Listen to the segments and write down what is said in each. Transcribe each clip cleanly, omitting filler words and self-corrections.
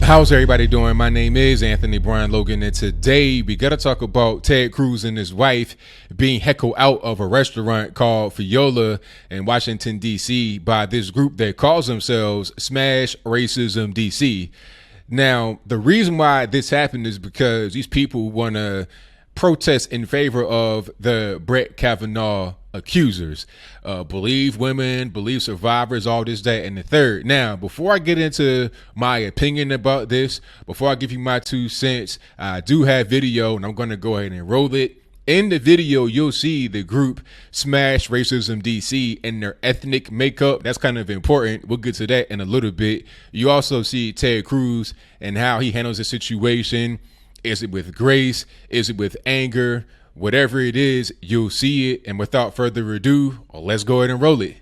How's everybody doing? My name is Anthony Brian Logan, and today we got to talk about Ted Cruz and his wife being heckled out of a restaurant called Fiola in Washington, D.C. by this group that calls themselves Smash Racism D.C. Now, the reason why this happened is because these people want to protest in favor of the Brett Kavanaugh accusers. Believe women, believe survivors, all this, that, and the third. Now, before I get into my opinion about this, before I give you my 2 cents, I do have video, and I'm going to go ahead and roll it. In the video, you'll see the group Smash Racism DC and their ethnic makeup. That's kind of important. We'll get to that in a little bit. You also see Ted Cruz and how he handles the situation. Is it with grace? Is it with anger? Whatever it is, you'll see it. And without further ado, let's go ahead and roll it.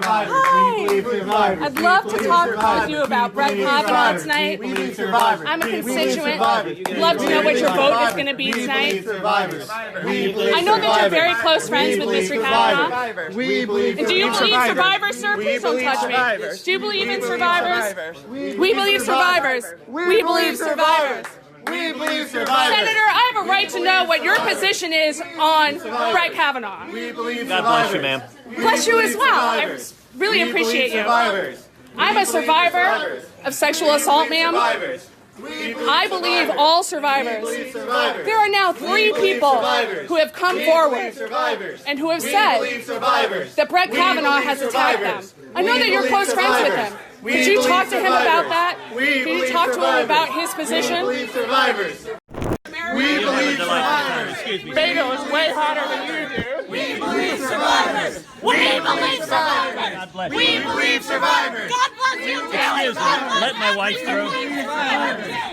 Hi. I'd love to talk with you about Brett Kavanaugh tonight. I'm a constituent. I'd love to know what your vote is going to be tonight. I know that you're very close friends with Mr. Kavanaugh. And do you believe survivors, sir? Please don't touch me. Do you believe in survivors? We believe survivors. We believe survivors. We believe survivors. Senator, I have a right to know what your position is on Brett Kavanaugh. We believe God bless you, ma'am. Bless you as well. I really appreciate you. I'm a survivor of sexual assault, ma'am. I believe all survivors. There are now 3 people who have come forward and who have said that Brett Kavanaugh has attacked them. I know that you're close friends with him. Could you talk to him about that? Could you talk to him about his position? We believe survivors. We believe survivors. Beto is way hotter than you do. We believe survivors. We believe survivors. We believe survivors. God bless you. Excuse me. Let my wife through.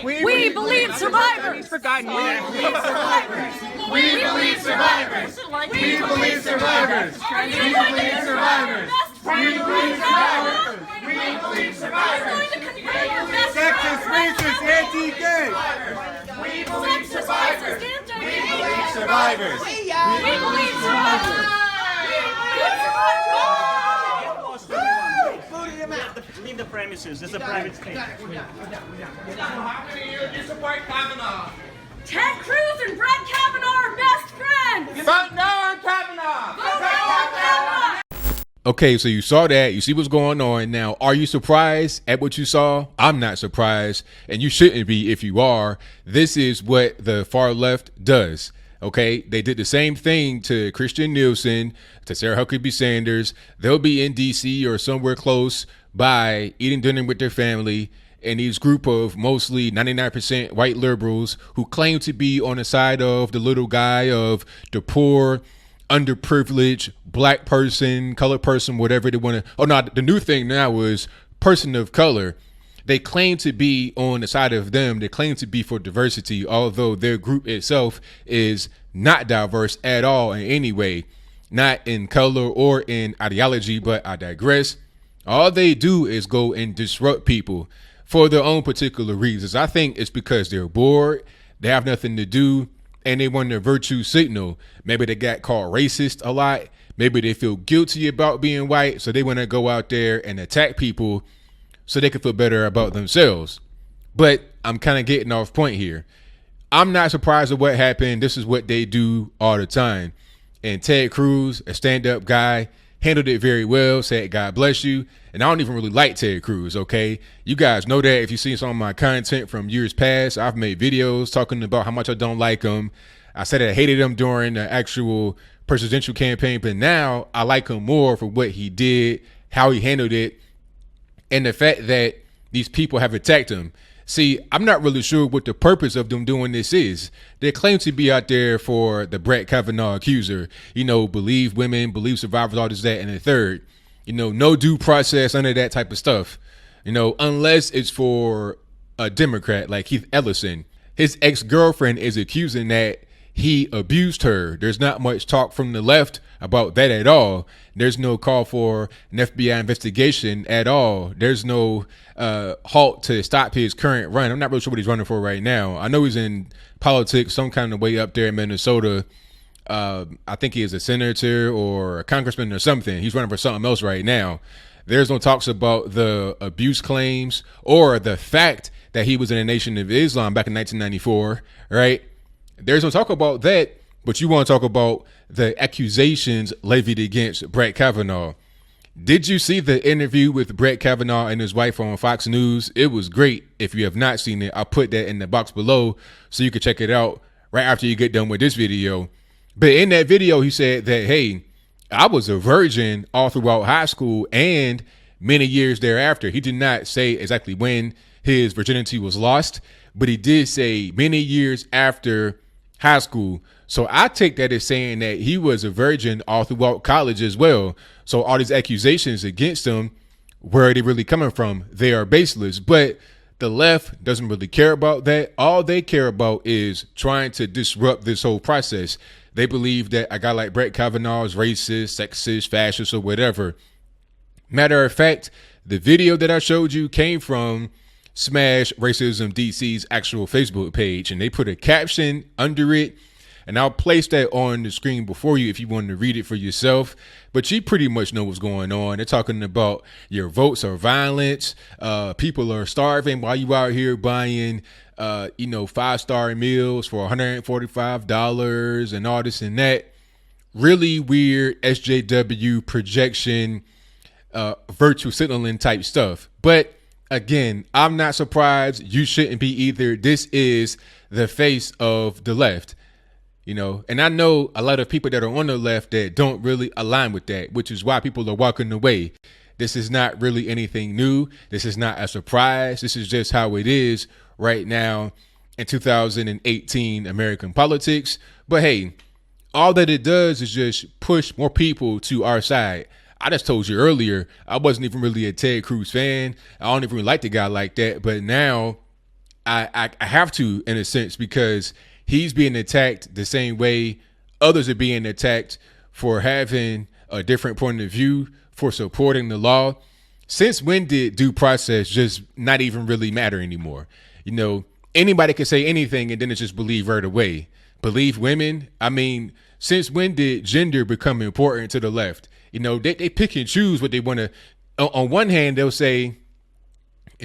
We believe survivors. For God, We believe survivors. We believe survivors. We believe survivors. We believe survivors. We believe survivors. We believe survivors. Sexist, racist, anti-gay. We believe survivors. We believe survivors. We believe survivors. Leave the premises. This is a private state. How many of you support Kavanaugh? Ted Cruz and Brett Kavanaugh are best friends. Vote no on Kavanaugh. Vote no on Kavanaugh. Okay, so you saw that. You see what's going on. Now, are you surprised at what you saw? I'm not surprised, and you shouldn't be if you are. This is what the far left does. Okay, they did the same thing to Kirstjen Nielsen, to Sarah Huckabee Sanders. They'll be in D.C. or somewhere close by eating dinner with their family, and these group of mostly 99% white liberals who claim to be on the side of the little guy, of the poor, underprivileged, black person, colored person, whatever they want to. Oh, no, the new thing now is person of color. They claim to be on the side of them. They claim to be for diversity, although their group itself is not diverse at all in any way, not in color or in ideology, but I digress. All they do is go and disrupt people for their own particular reasons. I think it's because they're bored, they have nothing to do, and they want a virtue signal. Maybe they got called racist a lot. Maybe they feel guilty about being white, so they want to go out there and attack people so they can feel better about themselves. But I'm kind of getting off point here. I'm not surprised at what happened. This is what they do all the time. And Ted Cruz, a stand-up guy, handled it very well, said, God bless you. And I don't even really like Ted Cruz, okay? You guys know that if you've seen some of my content from years past. I've made videos talking about how much I don't like him. I said I hated him during the actual presidential campaign, but now I like him more for what he did, how he handled it, and the fact that these people have attacked him. See, I'm not really sure what the purpose of them doing this is. They claim to be out there for the Brett Kavanaugh accuser. You know, believe women, believe survivors, all this, that, and the third. You know, no due process, none of that type of stuff. You know, unless it's for a Democrat like Keith Ellison. His ex-girlfriend is accusing that he abused her. There's not much talk from the left about that at all. There's no call for an FBI investigation at all. There's no halt to stop his current run. I'm not really sure what he's running for right now. I know he's in politics some kind of way up there in Minnesota. I think he is a senator or a congressman or something. He's running for something else right now. There's no talks about the abuse claims or the fact that he was in the Nation of Islam back in 1994, right? There's no talk about that, but you want to talk about the accusations levied against Brett Kavanaugh. Did you see the interview with Brett Kavanaugh and his wife on Fox News? It was great. If you have not seen it, I'll put that in the box below so you can check it out right after you get done with this video. But in that video, he said that, hey, I was a virgin all throughout high school and many years thereafter. He did not say exactly when his virginity was lost, but he did say many years after high school. So I take that as saying that he was a virgin all throughout college as well. So all these accusations against him, where are they really coming from? They are baseless. But the left doesn't really care about that. All they care about is trying to disrupt this whole process. They believe that a guy like Brett Kavanaugh is racist, sexist, fascist, or whatever. Matter of fact, the video that I showed you came from Smash Racism DC's actual Facebook page, and they put a caption under it. And I'll place that on the screen before you if you want to read it for yourself. But you pretty much know what's going on. They're talking about your votes are violence. People are starving while you out here buying, 5-star meals for $145 and all this and that. Really weird SJW projection, virtue signaling type stuff. But again, I'm not surprised. You shouldn't be either. This is the face of the left. And I know a lot of people that are on the left that don't really align with that, which is why people are walking away. This is not really anything new. This is not a surprise. This is just how it is right now in 2018 American politics. But hey, all that it does is just push more people to our side. I just told you earlier, I wasn't even really a Ted Cruz fan. I don't even like the guy like that. But now I have to, in a sense, because he's being attacked the same way others are being attacked for having a different point of view, for supporting the law. Since when did due process just not even really matter anymore? Anybody can say anything and then it's just believed right away. Believe women? I mean, since when did gender become important to the left? They pick and choose what they want to. On one hand, they'll say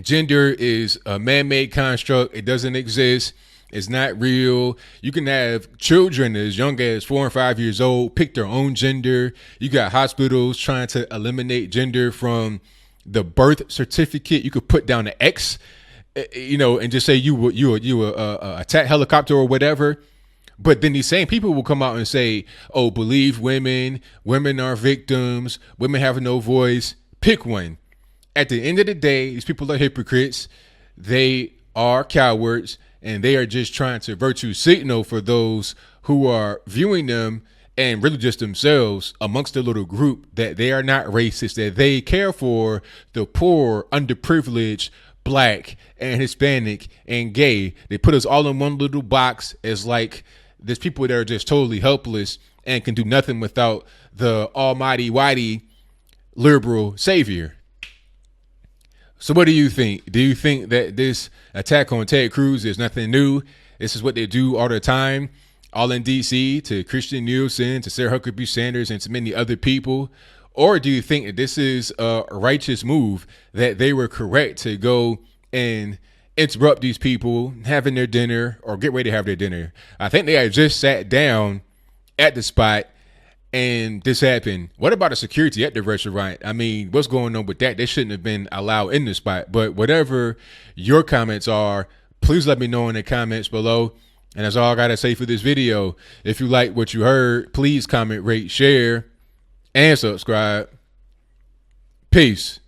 gender is a man-made construct. It doesn't exist. It's not real. You can have children as young as 4 and 5 years old pick their own gender. You got hospitals trying to eliminate gender from the birth certificate. You could put down an X, and just say you were a attack helicopter or whatever. But then these same people will come out and say, oh, believe women. Women are victims. Women have no voice. Pick one. At the end of the day, these people are hypocrites. They are cowards. And they are just trying to virtue signal for those who are viewing them and really just themselves amongst a little group that they are not racist, that they care for the poor, underprivileged, black and Hispanic and gay. They put us all in one little box as like there's people that are just totally helpless and can do nothing without the almighty whitey liberal savior. So what do you think? Do you think that this attack on Ted Cruz is nothing new? This is what they do all the time, all in D.C., to Kirstjen Nielsen, to Sarah Huckabee Sanders, and to many other people? Or do you think that this is a righteous move, that they were correct to go and interrupt these people having their dinner or get ready to have their dinner? I think they had just sat down at the spot and this happened. What about the security at the restaurant? I mean, what's going on with that? They shouldn't have been allowed in the spot. But whatever your comments are, please let me know in the comments below. And that's all I got to say for this video. If you like what you heard, please comment, rate, share, and subscribe. Peace.